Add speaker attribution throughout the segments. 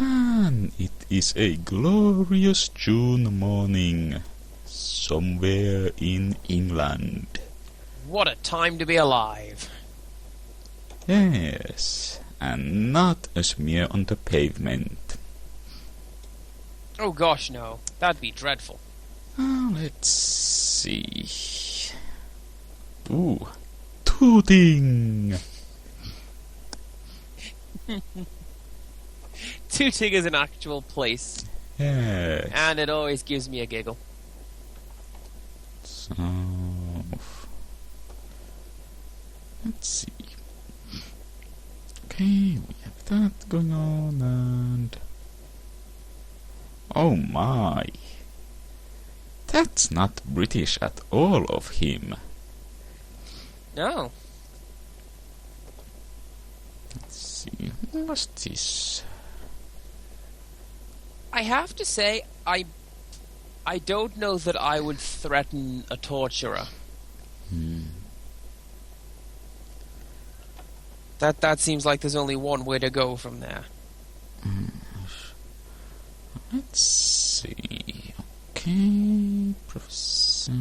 Speaker 1: And it is a glorious June morning somewhere in England.
Speaker 2: What a time to be alive.
Speaker 1: Yes, and not a smear on the pavement.
Speaker 2: Oh gosh, no. That'd be dreadful.
Speaker 1: Let's see. Ooh, tooting!
Speaker 2: Tooting is an actual place,
Speaker 1: Yes.
Speaker 2: and it always gives me a giggle.
Speaker 1: So, let's see. Okay, we have that going on, and oh my, that's not British at all of him.
Speaker 2: No.
Speaker 1: Let's see, what's this?
Speaker 2: I have to say, I don't know that I would threaten a torturer. That seems like there's only one way to go from there.
Speaker 1: Let's see. Okay, Professor.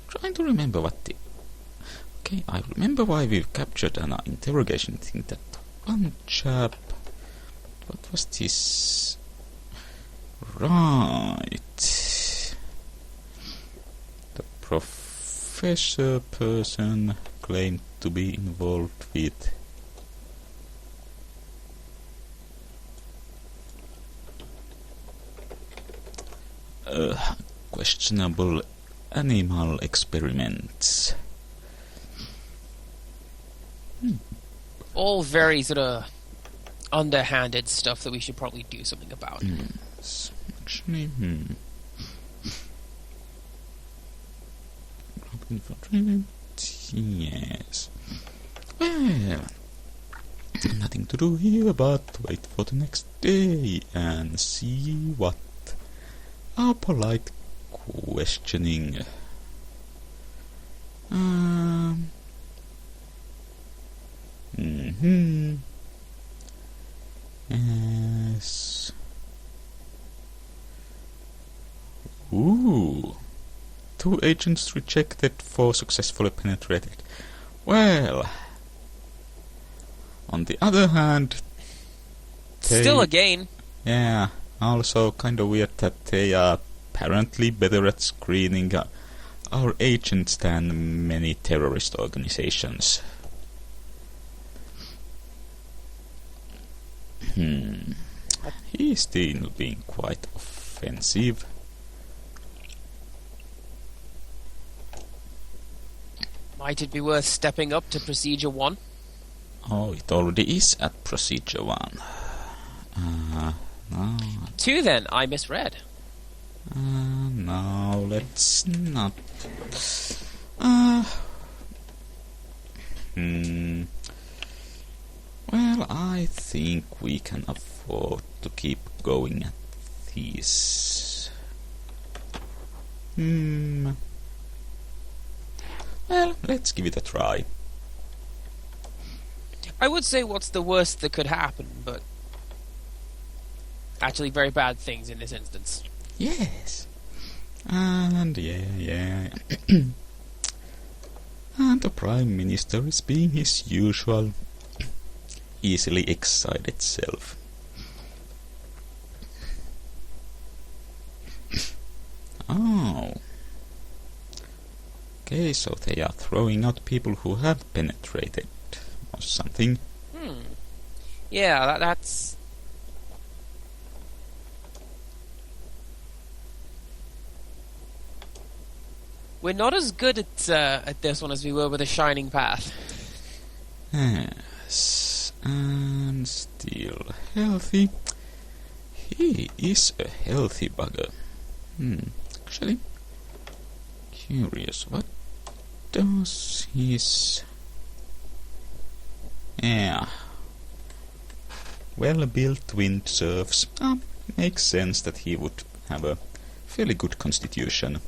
Speaker 1: Trying to remember what the. Okay, I remember why we captured an interrogation thing. That one chap. What was this? Right. The professor person claimed to be involved with. Questionable animal experiments.
Speaker 2: All very sort of underhanded stuff that we should probably do something about.
Speaker 1: Yes, actually, yes. Well, nothing to do here but wait for the next day and see what our polite questioning. Yes. Ooh. 2 agents rejected, 4 successfully penetrated. Well, on the other hand,
Speaker 2: Still a gain.
Speaker 1: Yeah, also kind of weird that they are apparently better at screening our agents than many terrorist organizations. He's still being quite offensive.
Speaker 2: Might it be worth stepping up to Procedure 1?
Speaker 1: Oh, it already is at Procedure 1. No.
Speaker 2: 2 then, I misread.
Speaker 1: No, let's not. Well, I think we can afford to keep going at these. Well, let's give it a try.
Speaker 2: I would say what's the worst that could happen, but actually very bad things in this instance.
Speaker 1: Yes. And yeah. And the Prime Minister is being his usual easily excited self. Oh. Okay, so they are throwing out people who have penetrated or something.
Speaker 2: Yeah, that's... We're not as good at this one as we were with The Shining Path.
Speaker 1: Yes, and still healthy. He is a healthy bugger. Actually, curious, what does his... Yeah. Well-built windsurfs. Makes sense that he would have a fairly good constitution.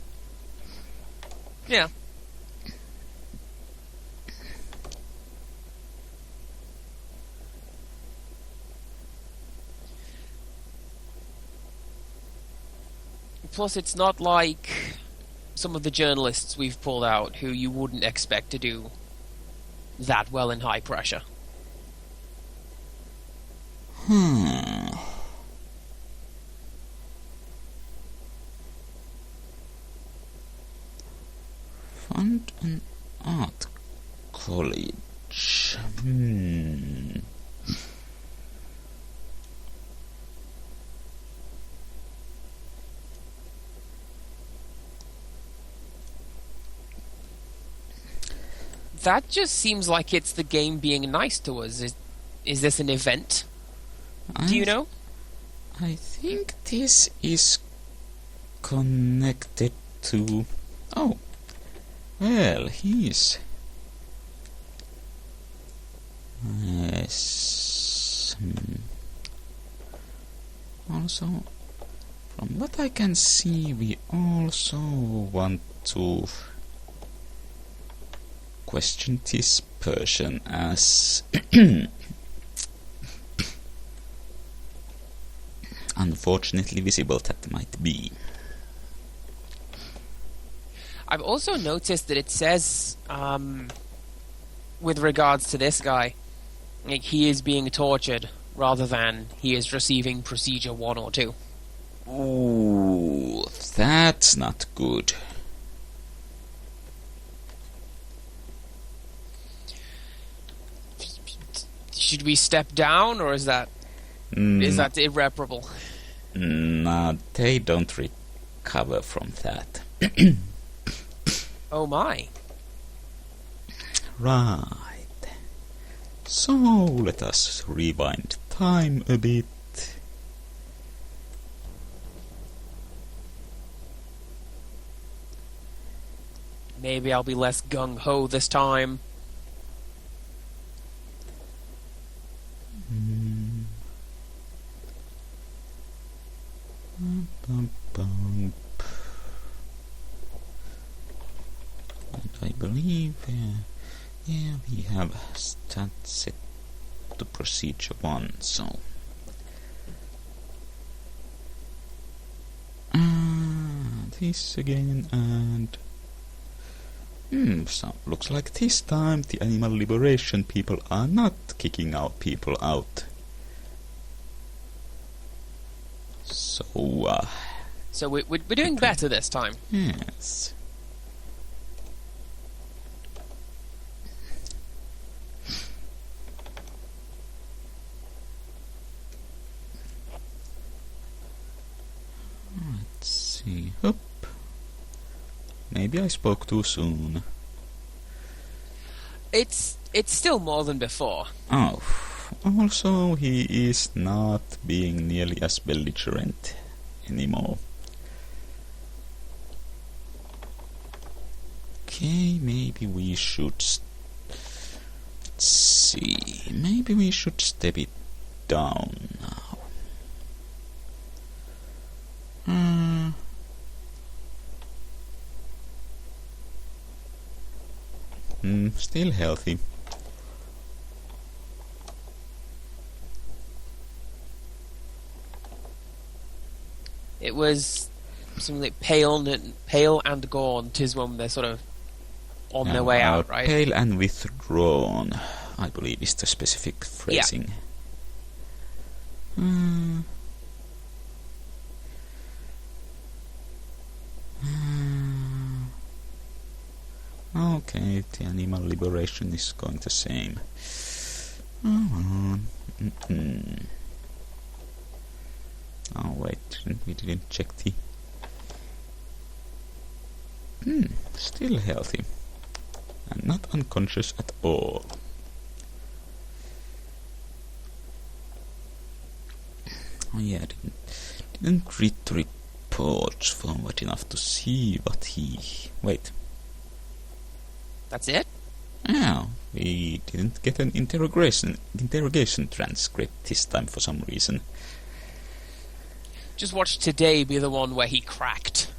Speaker 2: Yeah. plus it's not like some of the journalists we've pulled out who you wouldn't expect to do that well in high pressure.
Speaker 1: Fund an art college.
Speaker 2: That just seems like it's the game being nice to us. Is this an event? Do you know?
Speaker 1: I think this is connected to... Oh, well, he's... Yes. Also, from what I can see, we also want to question this person as unfortunately visible that might be.
Speaker 2: I've also noticed that it says, with regards to this guy, like he is being tortured rather than he is receiving procedure 1 or 2.
Speaker 1: Ooh, that's not good.
Speaker 2: Should we step down, or is that irreparable?
Speaker 1: No, they don't recover from that.
Speaker 2: Oh my.
Speaker 1: Right. So let us rewind time a bit.
Speaker 2: Maybe I'll be less gung-ho this time.
Speaker 1: And I believe, we have stat set to procedure 1, so... this again, and... so looks like this time the animal liberation people are not kicking out people out. So,
Speaker 2: we're doing better this time.
Speaker 1: Yes. Let's see. Hup. Maybe I spoke too soon.
Speaker 2: It's still more than before.
Speaker 1: Oh. Also, he is not being nearly as belligerent anymore. Okay, maybe we should... let's see... maybe we should step it down now. Still healthy.
Speaker 2: It was something like pale and gaunt is when they're sort of on their way out, right?
Speaker 1: Pale and withdrawn, I believe, is the specific phrasing. Yeah. Okay, the animal liberation is going the same. Oh wait, we didn't check the... still healthy. And not unconscious at all. Oh yeah, didn't read the reports forward enough to see what he... Wait.
Speaker 2: That's it?
Speaker 1: Yeah, we didn't get an interrogation transcript this time for some reason.
Speaker 2: Just watch today be the one where he cracked.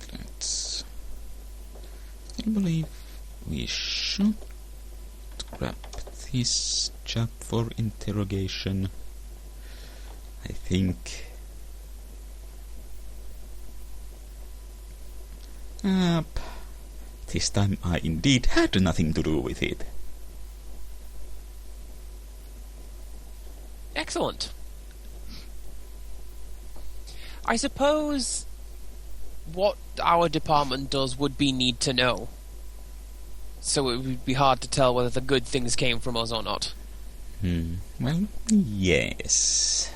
Speaker 1: Let's... I believe we should scrap this job for interrogation. I think. This time I indeed had nothing to do with it.
Speaker 2: Excellent. I suppose what our department does would be need to know. So it would be hard to tell whether the good things came from us or not.
Speaker 1: Well, yes.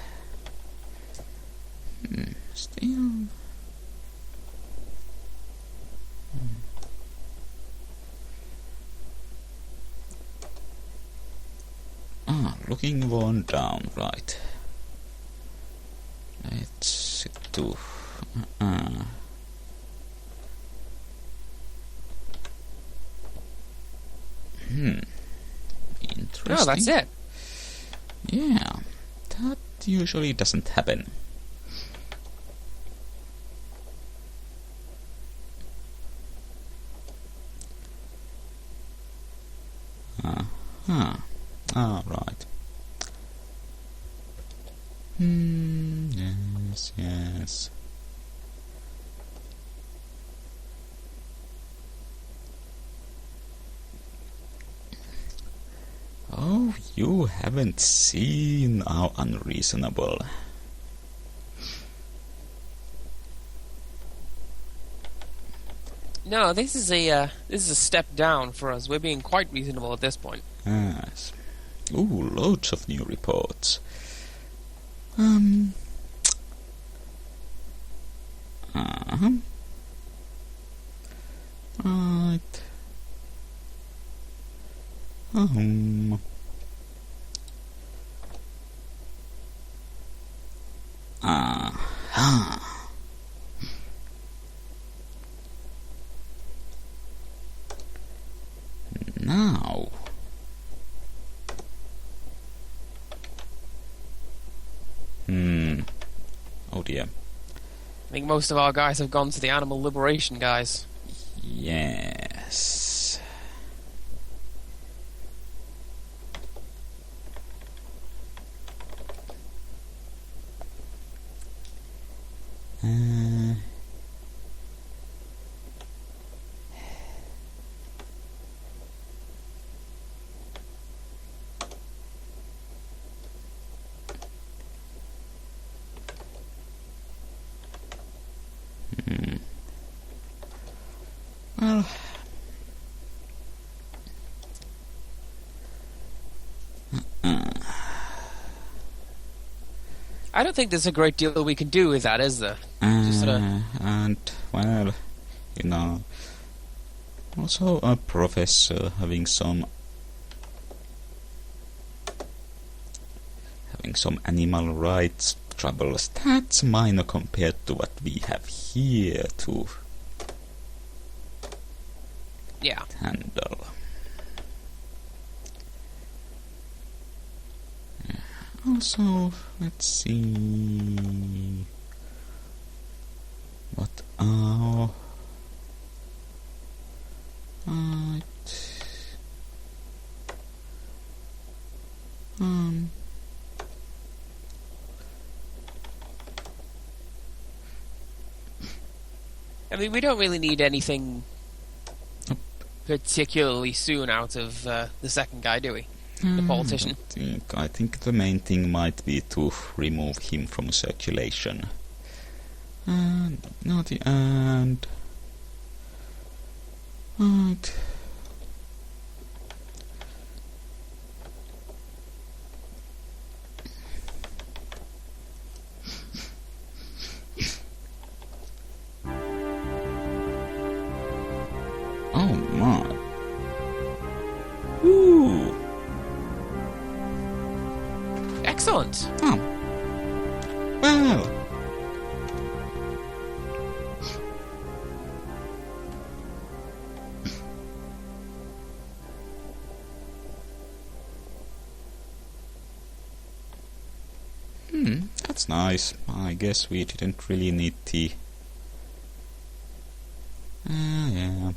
Speaker 1: Still. Looking worn down, right. Let's do... Interesting.
Speaker 2: Oh, that's it.
Speaker 1: Yeah, that usually doesn't happen. Right. Yes. Oh, you haven't seen how unreasonable.
Speaker 2: No, this is a step down for us. We're being quite reasonable at this point.
Speaker 1: Yes. Ooh, loads of new reports. Right. Now. Oh dear.
Speaker 2: I think most of our guys have gone to the animal liberation guys.
Speaker 1: Yes. Well,
Speaker 2: I don't think there's a great deal we can do with that, is there?
Speaker 1: and well, you know, also a professor having some animal rights troubles. That's minor compared to what we have here to handle. Also, let's see what our
Speaker 2: I mean, we don't really need anything particularly soon out of the second guy, do we? The politician.
Speaker 1: I think the main thing might be to remove him from circulation. Right. Oh my. Ooh.
Speaker 2: Excellent.
Speaker 1: Oh. Well. That's nice. I guess we didn't really need the... yeah.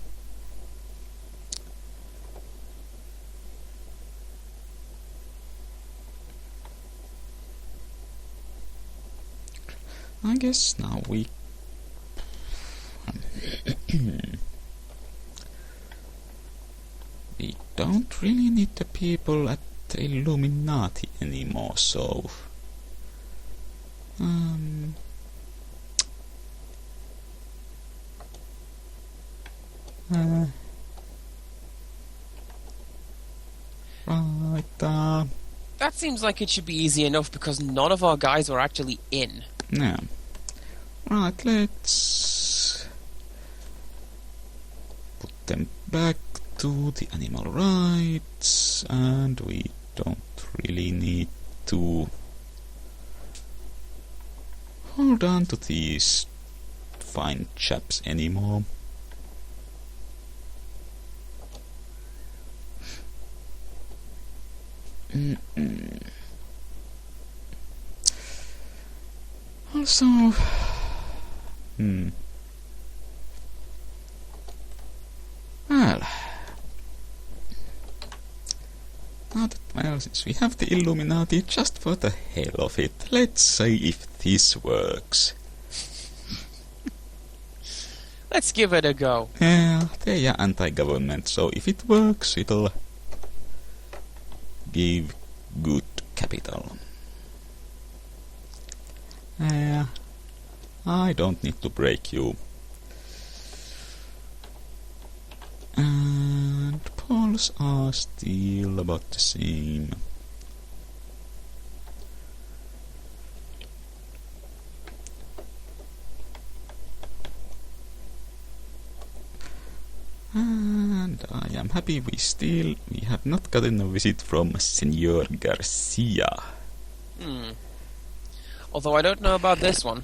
Speaker 1: I guess now we... we don't really need the people at the Illuminati anymore, so... right,
Speaker 2: That seems like it should be easy enough because none of our guys were actually in.
Speaker 1: yeah. Right, let's put them back to the animal rights, and we don't really need to hold on to these fine chaps anymore. Also, well, since we have the Illuminati, just for the hell of it, let's see if this works.
Speaker 2: Let's give it a go.
Speaker 1: Yeah, they are anti-government, so if it works, it'll give good capital. I don't need to break you. And polls are still about the same. And I am happy we have not gotten a visit from Senor Garcia.
Speaker 2: Although I don't know about this one.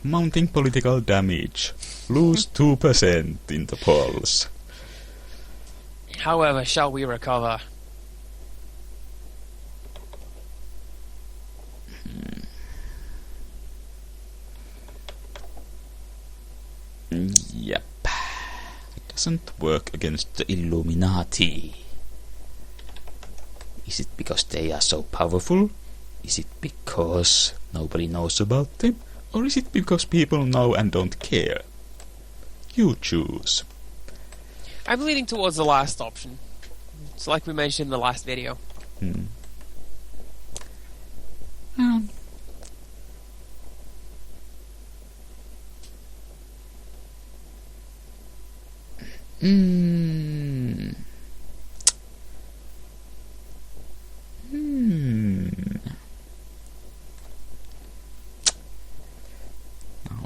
Speaker 1: Mounting political damage. Lose 2% in the polls.
Speaker 2: However, shall we recover?
Speaker 1: Yep. It doesn't work against the Illuminati. Is it because they are so powerful? Is it because nobody knows about them? Or is it because people know and don't care? You choose.
Speaker 2: I'm leaning towards the last option. It's like we mentioned in the last video.
Speaker 1: Now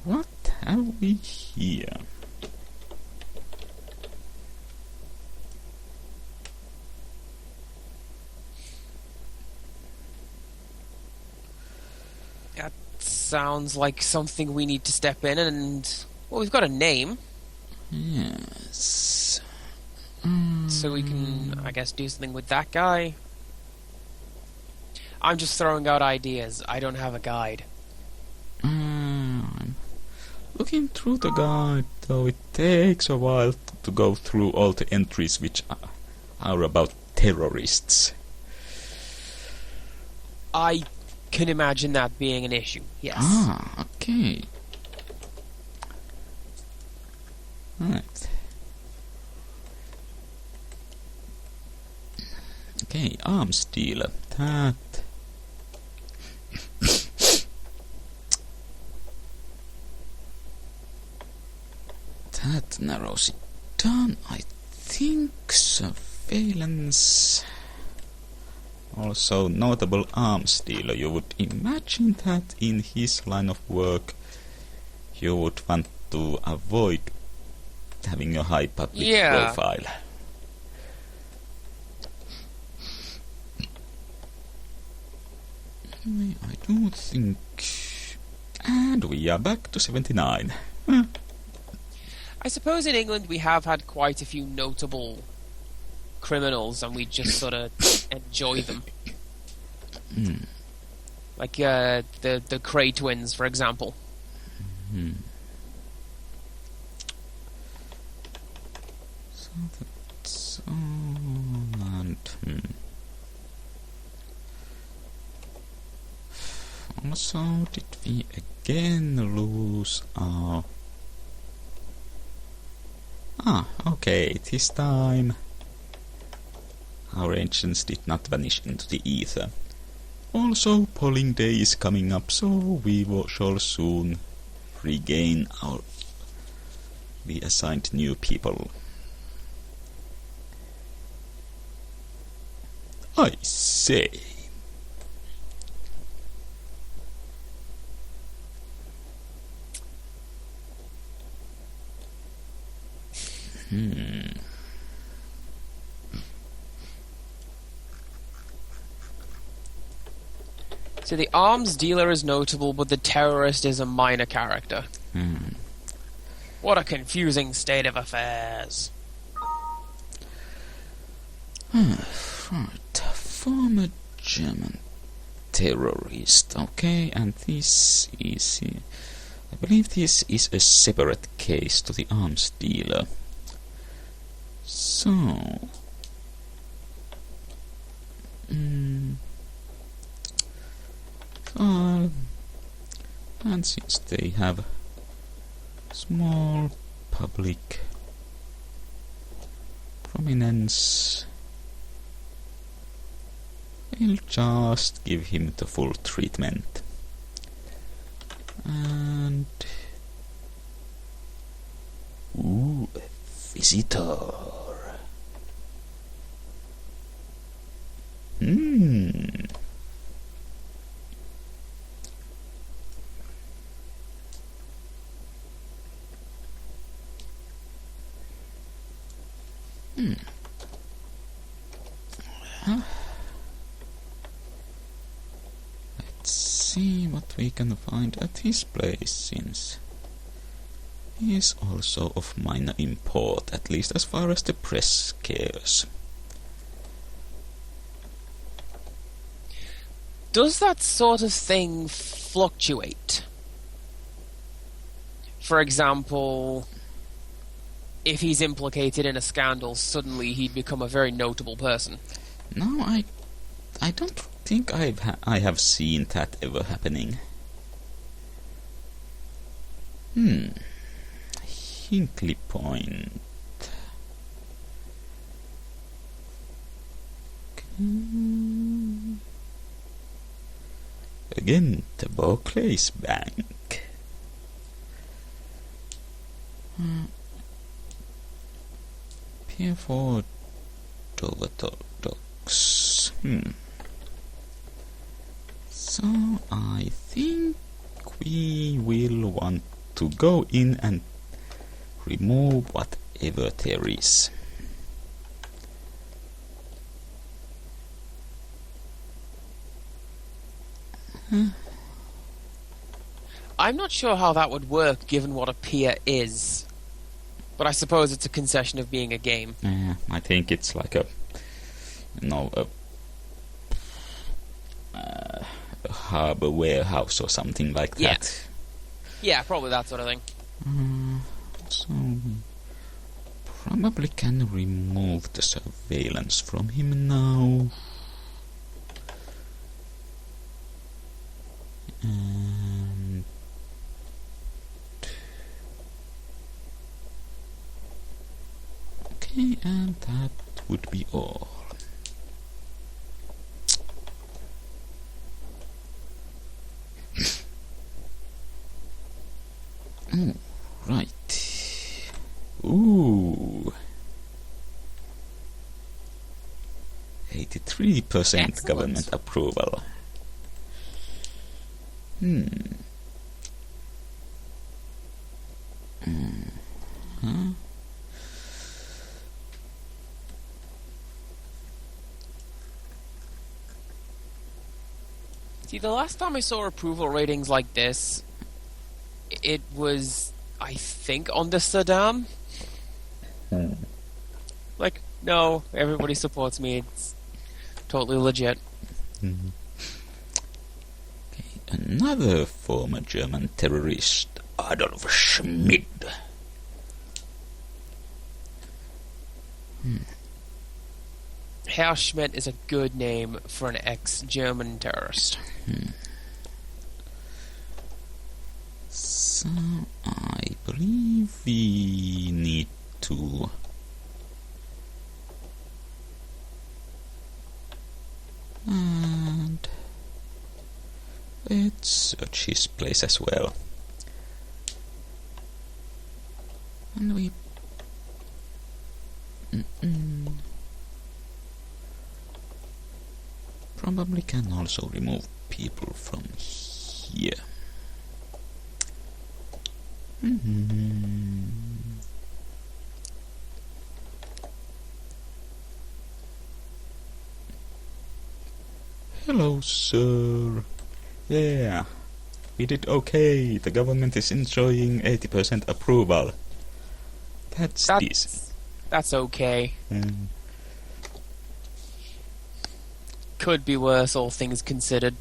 Speaker 1: what have we here?
Speaker 2: That sounds like something we need to step in and... Well, we've got a name.
Speaker 1: Yes.
Speaker 2: So we can, I guess, do something with that guy. I'm just throwing out ideas. I don't have a guide.
Speaker 1: I'm looking through the guide, though it takes a while to go through all the entries which are about terrorists.
Speaker 2: I can imagine that being an issue, yes.
Speaker 1: Okay. Right. Okay, arms dealer. That narrows it down. I think surveillance. Also notable arms dealer. You would imagine that in his line of work you would want to avoid having a high public profile. I do think... And we are back to 79.
Speaker 2: I suppose in England we have had quite a few notable criminals and we just sort of enjoy them. Like the Cray twins, for example.
Speaker 1: that's and also, did we again lose our... okay, this time our ancients did not vanish into the ether. Also, polling day is coming up, so we shall soon regain our... be assigned new people. I say...
Speaker 2: So the arms dealer is notable, but the terrorist is a minor character. What a confusing state of affairs.
Speaker 1: Right, former German terrorist. Okay, and this is... I believe this is a separate case to the arms dealer. So... and since they have small public prominence, we'll just give him the full treatment. And... ooh, a visitor. Let's see what we can find at his place, since he is also of minor import, at least as far as the press cares.
Speaker 2: Does that sort of thing fluctuate? For example, if he's implicated in a scandal, suddenly he'd become a very notable person.
Speaker 1: No, I don't think I have seen that ever happening. Hinkley Point. Again, the Barclays Bank. Pier 4 Dover Docks. So I think we will want to go in and remove whatever there is.
Speaker 2: I'm not sure how that would work, given what a pier is. But I suppose it's a concession of being a game.
Speaker 1: Yeah, I think it's like a harbour warehouse or something like that.
Speaker 2: Yeah, probably that sort of thing.
Speaker 1: So we probably can remove the surveillance from him now. And okay, and that would be all. Oh, right. Ooh. 83%
Speaker 2: Excellent.
Speaker 1: Government approval.
Speaker 2: See, the last time I saw approval ratings like this, it was, I think, under Saddam. Like, no, everybody supports me. It's totally legit.
Speaker 1: Okay, another former German terrorist, Adolf Schmid.
Speaker 2: Herr Schmidt is a good name for an ex-German terrorist.
Speaker 1: So, I believe we need to... And... let's search his place as well. And we... probably can also remove people from here. Hello, sir. Yeah, we did okay. The government is enjoying 80% approval. That's decent.
Speaker 2: That's okay. Could be worse, all things considered.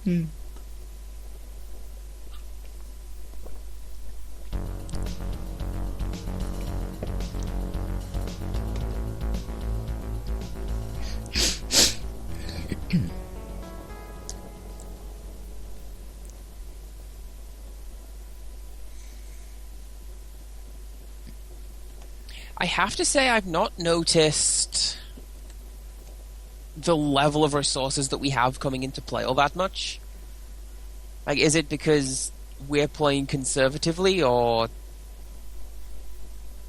Speaker 2: I have to say I've not noticed the level of resources that we have coming into play all that much. Like, is it because we're playing conservatively, or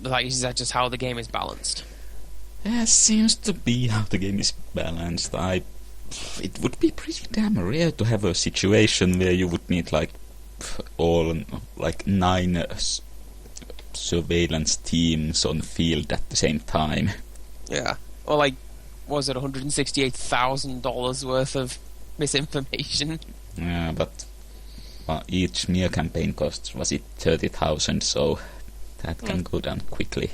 Speaker 2: like, is that just how the game is balanced?
Speaker 1: Seems to be how the game is balanced. It would be pretty damn rare to have a situation where you would need like all like 9 surveillance teams on field at the same time.
Speaker 2: Yeah, or like, was it $168,000 worth of misinformation?
Speaker 1: Yeah, but each mere campaign cost, was it 30,000, so that can go down quickly.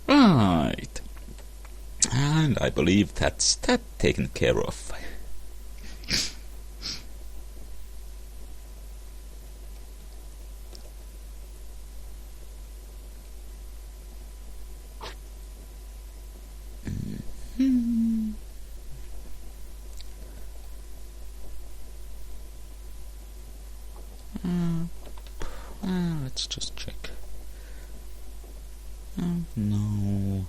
Speaker 1: Right. And I believe that's that taken care of. Let's just check. No.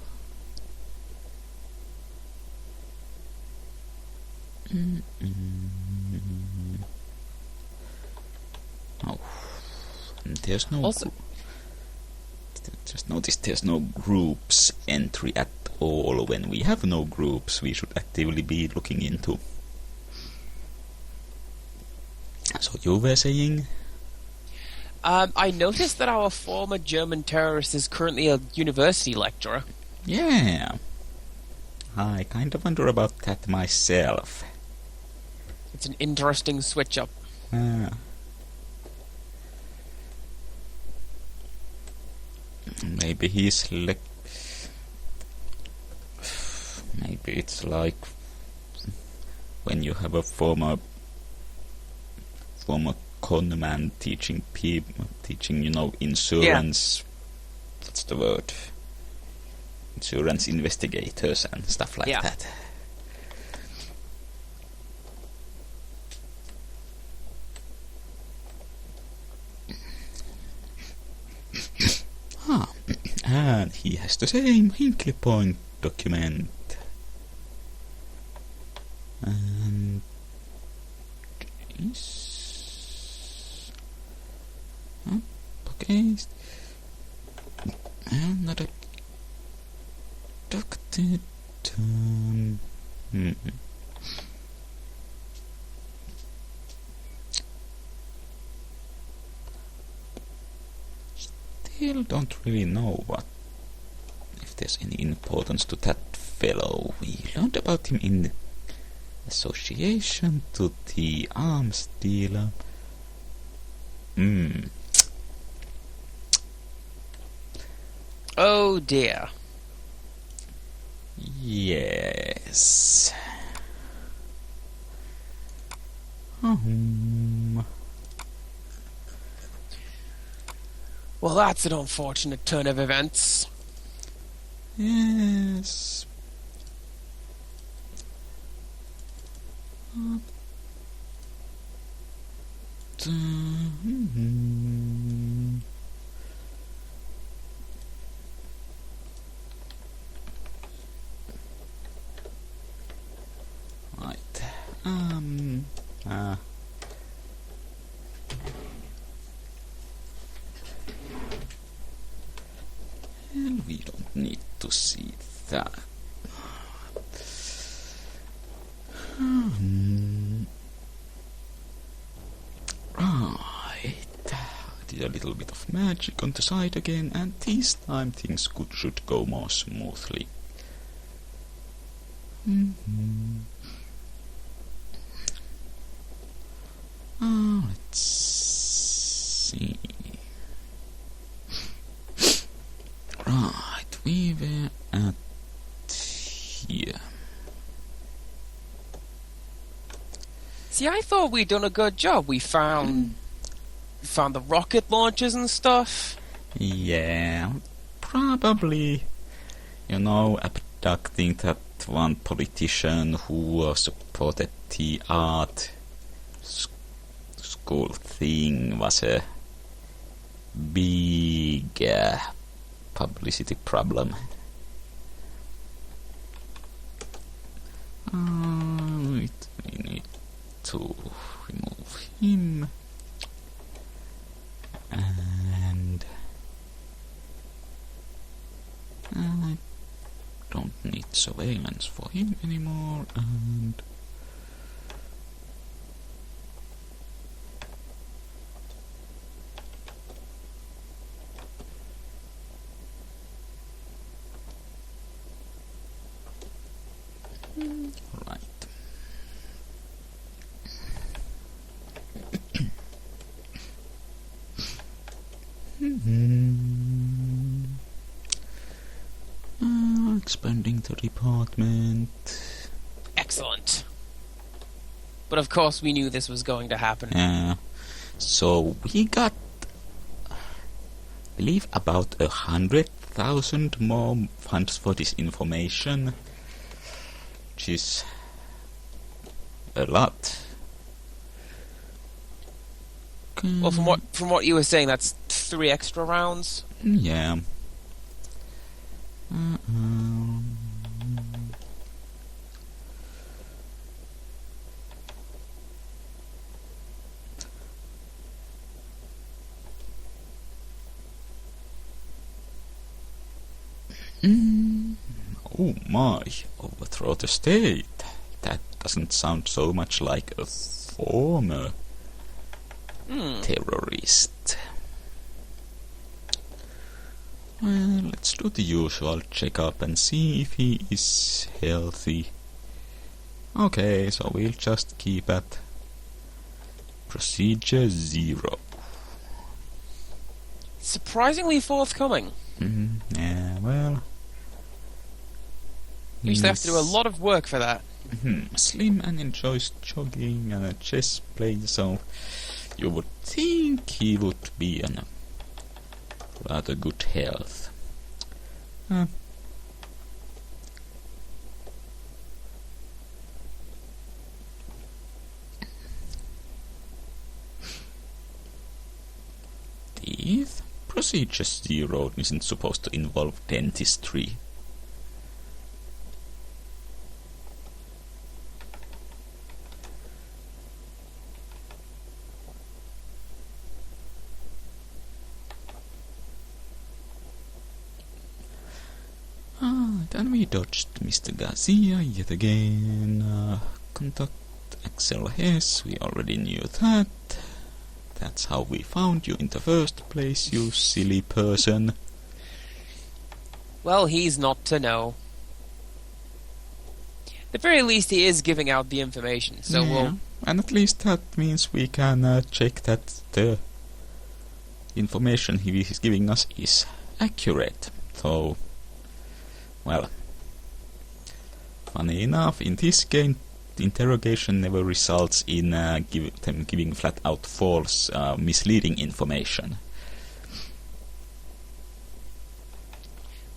Speaker 1: Oh, and there's no.
Speaker 2: Also,
Speaker 1: just notice there's no groups entry at all. When we have no groups, we should actively be looking into. So you were saying?
Speaker 2: I noticed that our former German terrorist is currently a university lecturer.
Speaker 1: Yeah. I kind of wonder about that myself.
Speaker 2: It's an interesting switch-up.
Speaker 1: Maybe he's maybe it's like when you have a former con man teaching insurance. Yeah. What's the word? Insurance investigators and stuff like that. And he has the same Hinkley Point document. And okay. Another ducted. Still don't really know if there's any importance to that fellow. We learned about him in association to the arms dealer.
Speaker 2: Oh dear.
Speaker 1: Yes. Well,
Speaker 2: that's an unfortunate turn of events.
Speaker 1: Yes. Yes. Right. Well, we don't need to see that. Right. Did a little bit of magic on the side again, and this time things should go more smoothly. Let's see. Right, we were at here.
Speaker 2: See, I thought we'd done a good job. We found the rocket launchers and stuff.
Speaker 1: Yeah, probably, abducting that one politician who supported the art school thing was a big publicity problem. We need to remove him. And I don't need surveillance for him anymore, and right. Expanding the department.
Speaker 2: Excellent. But of course we knew this was going to happen.
Speaker 1: Yeah. So we got, I believe, about 100,000 more funds for this information, which is a lot.
Speaker 2: Well, from what you were saying, that's 3 extra rounds.
Speaker 1: Yeah. Oh my, overthrow the state. That doesn't sound so much like a former terrorist. Well, let's do the usual checkup and see if he is healthy. Okay, so we'll just keep at procedure 0.
Speaker 2: Surprisingly forthcoming.
Speaker 1: Yeah, well,
Speaker 2: You used to have to do a lot of work for that.
Speaker 1: Slim and enjoys jogging and a chess play, so you would think he would be in a rather good health. Teeth? Procedure 0 isn't supposed to involve dentistry. Then we dodged Mr. Garcia yet again. Contact Axel Hess, we already knew that. That's how we found you in the first place, you silly person.
Speaker 2: Well, he's not to know. At the very least, he is giving out the information, so we'll...
Speaker 1: And at least that means we can check that the information he is giving us is accurate. So, well, funny enough, in this game, the interrogation never results in them giving flat-out false, misleading information.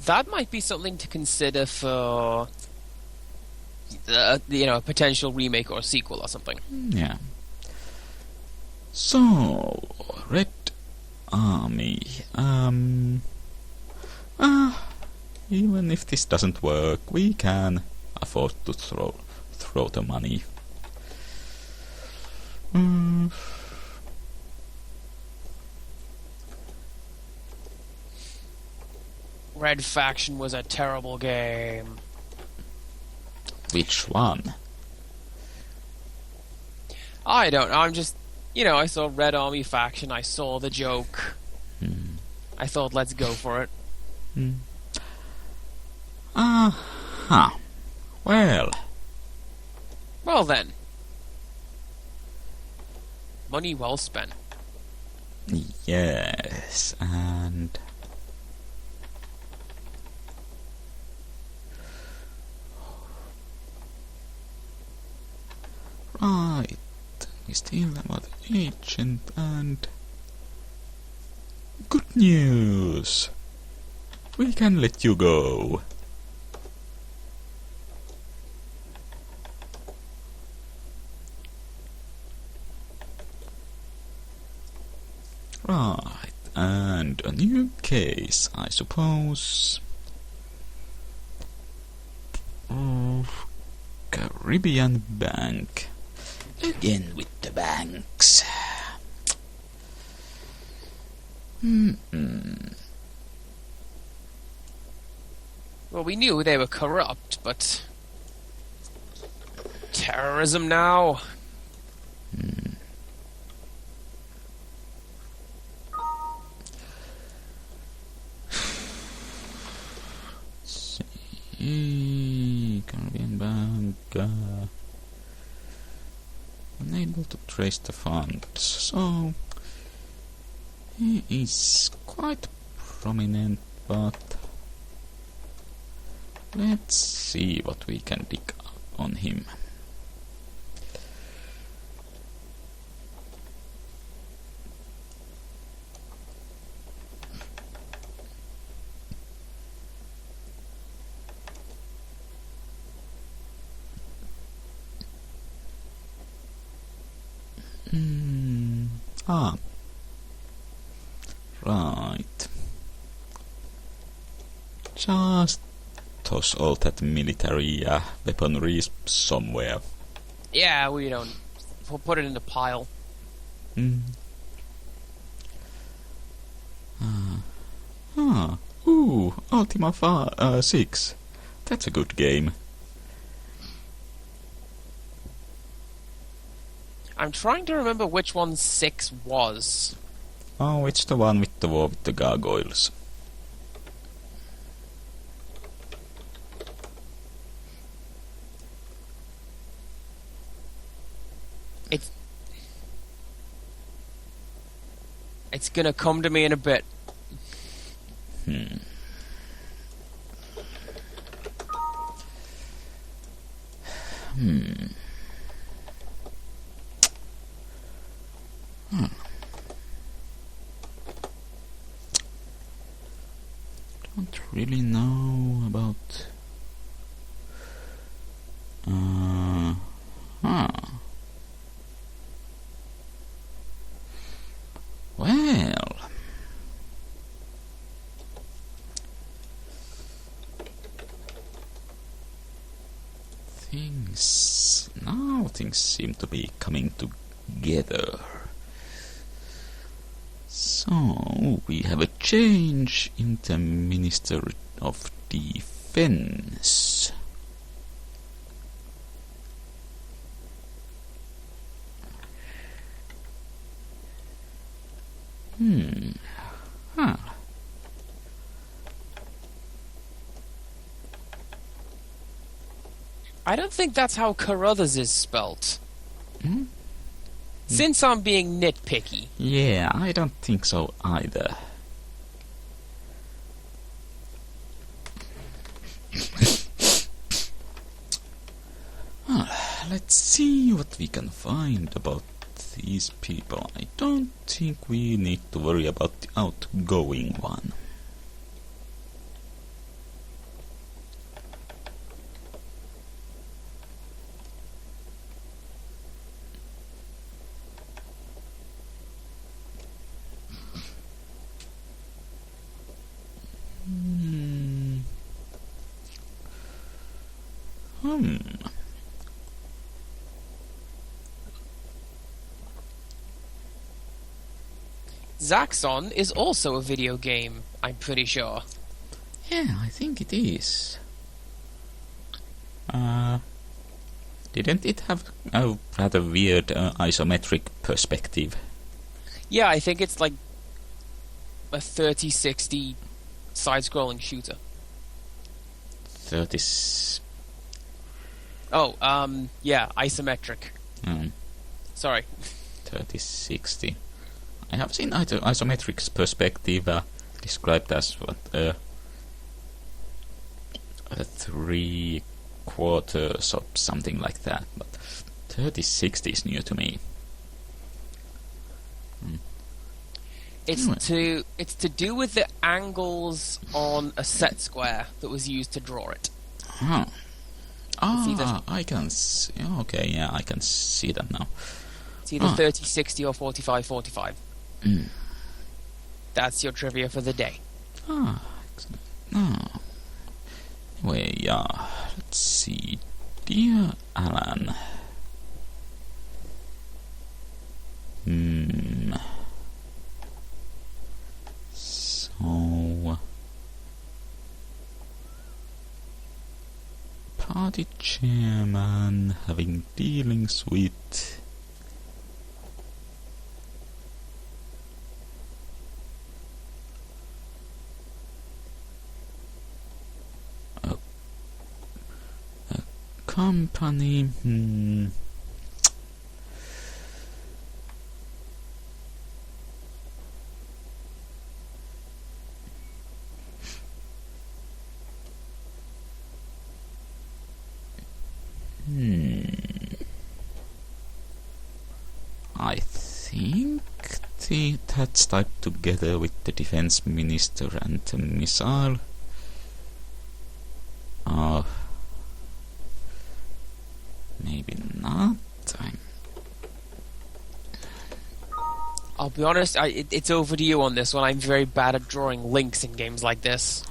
Speaker 2: That might be something to consider for, a potential remake or sequel or something.
Speaker 1: Yeah. So, Red Army. Even if this doesn't work, we can afford to throw the money.
Speaker 2: Red Faction was a terrible game.
Speaker 1: Which one?
Speaker 2: I don't know. I'm just, I saw Red Army Faction. I saw the joke. I thought, let's go for it.
Speaker 1: Well.
Speaker 2: Well then. Money well spent.
Speaker 1: Yes, and... Right. We still about the agent and... Good news! We can let you go. Right, and a new case, I suppose. Caribbean Bank. Again with the banks.
Speaker 2: Well, we knew they were corrupt, but... terrorism now?
Speaker 1: Caribbean Bank. Unable to trace the funds, so he is quite prominent, but let's see what we can dig up on him. Right. Just toss all that military weaponry somewhere.
Speaker 2: Yeah, we don't. We'll put it in the pile.
Speaker 1: Ultima 6. That's a good game.
Speaker 2: I'm trying to remember which one 6 was.
Speaker 1: Oh, it's the one with the war with the gargoyles.
Speaker 2: It's gonna come to me in a bit.
Speaker 1: Don't really know about... Well... Things seem to be coming together. So, we have a change in the Minister of Defense.
Speaker 2: I don't think that's how Carruthers is spelt. Since I'm being nitpicky.
Speaker 1: Yeah, I don't think so either. Let's see what we can find about these people. I don't think we need to worry about the outgoing one. Hmm.
Speaker 2: Zaxxon is also a video game, I'm pretty sure.
Speaker 1: Yeah, I think it is. Didn't it have a rather weird isometric perspective?
Speaker 2: Yeah, I think it's like a 3060 side-scrolling shooter.
Speaker 1: 30...
Speaker 2: Yeah, isometric. Sorry.
Speaker 1: 3060. I have seen isometric perspective described as what a 3/4 or something like that, but 3060 is new to me.
Speaker 2: It's to do with the angles on a set square that was used to draw it.
Speaker 1: Huh.
Speaker 2: either-
Speaker 1: I can see. Okay, yeah, I can see that now.
Speaker 2: It's either 3060 or 4545. That's your trivia for the day.
Speaker 1: Excellent. Anyway, let's see. Dear Alan. So... Party chairman having dealings with... a company... I think that's typed together with the defense minister and the missile. Maybe not.
Speaker 2: I'll be honest, it's over to you on this one. I'm very bad at drawing links in games like this.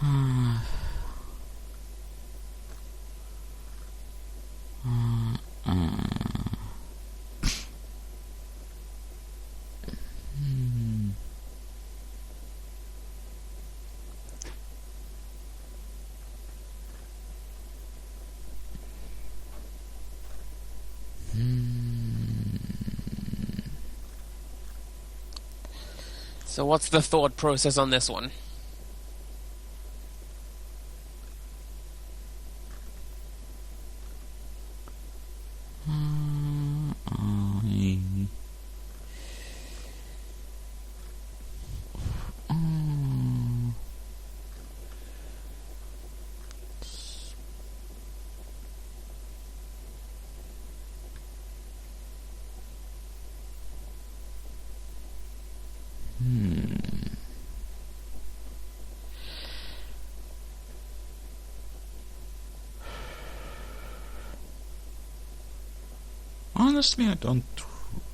Speaker 2: So what's the thought process on this one?
Speaker 1: Honestly, I don't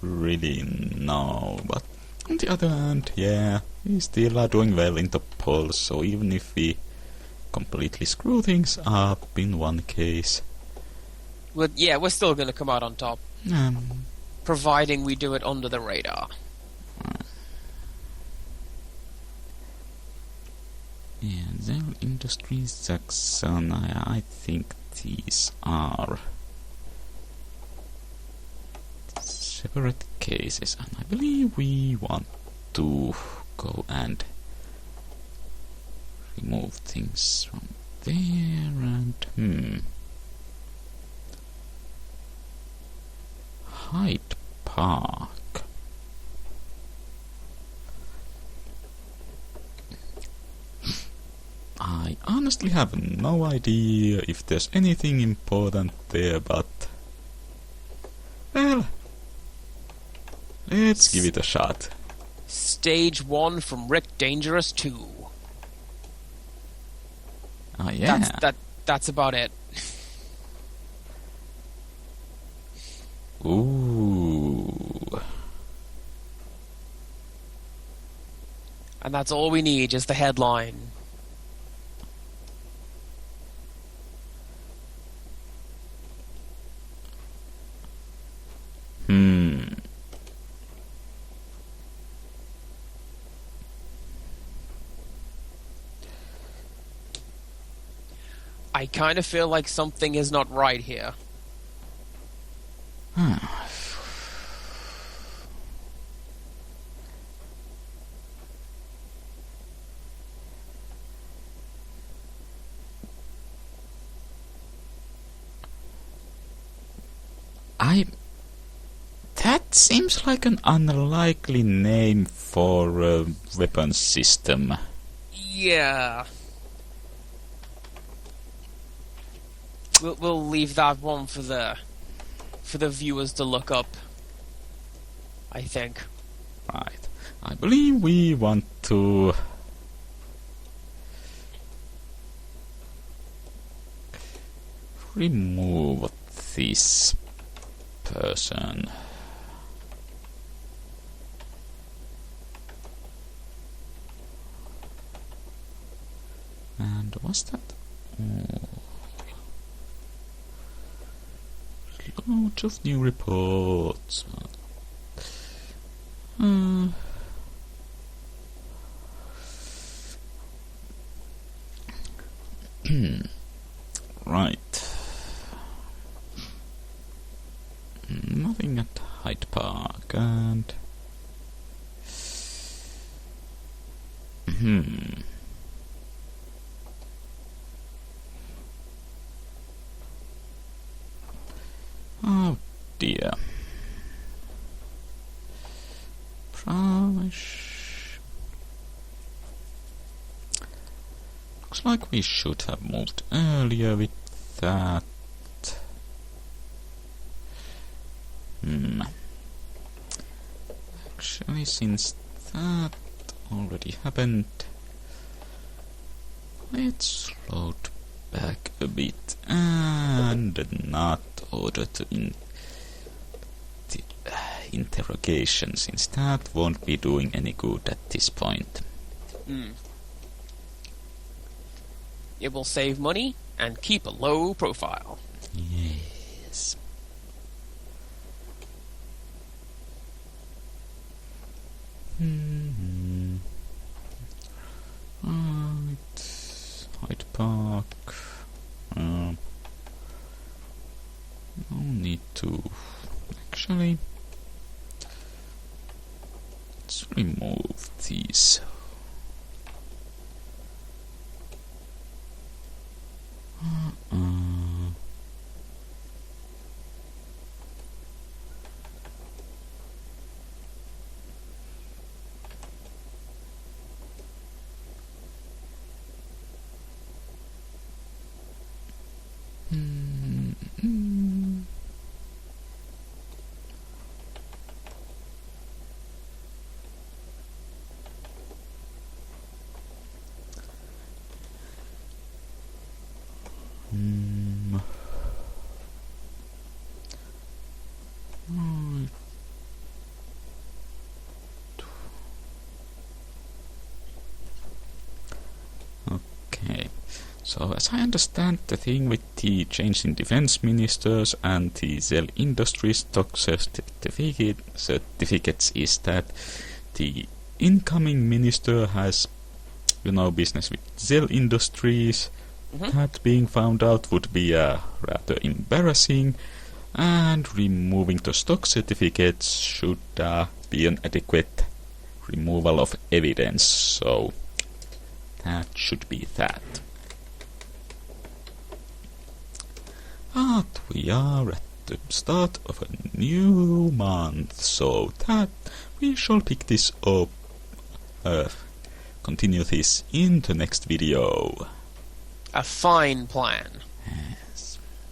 Speaker 1: really know, but on the other hand, yeah, we still are doing well in the polls, so even if we completely screw things up in one case...
Speaker 2: Well, yeah, we're still going to come out on top. Providing we do it under the radar.
Speaker 1: Yeah, Zell Industries, Zaxxon, I think these are separate cases, and I believe we want to go and remove things from there, and Hyde Park. I honestly have no idea if there's anything important there, but... well... let's give it a shot.
Speaker 2: Stage 1 from Rick Dangerous 2.
Speaker 1: Oh, yeah.
Speaker 2: That's about it.
Speaker 1: Ooh.
Speaker 2: And that's all we need, just the headline. I kind of feel like something is not right here.
Speaker 1: That seems like an unlikely name for a weapons system.
Speaker 2: Yeah. We'll leave that one for the viewers to look up, I think.
Speaker 1: Right. I believe we want to remove this person. And what's that? Loads of new reports. Right. Nothing at Hyde Park and... Oh dear. Looks like we should have moved earlier with that. Actually, since that already happened, let's load back a bit and not order to interrogation, since that won't be doing any good at this point.
Speaker 2: It will save money and keep a low profile.
Speaker 1: Yes. Right. Hyde Park. No need to... Actually, let's remove these. Okay, so as I understand, the thing with the change in defense ministers and the Zell Industries stock certificates is that the incoming minister has, business with Zell Industries. That being found out would be rather embarrassing, and removing the stock certificates should be an adequate removal of evidence, so that should be that. But we are at the start of a new month, so that we shall pick this up, continue this in the next video.
Speaker 2: A fine plan.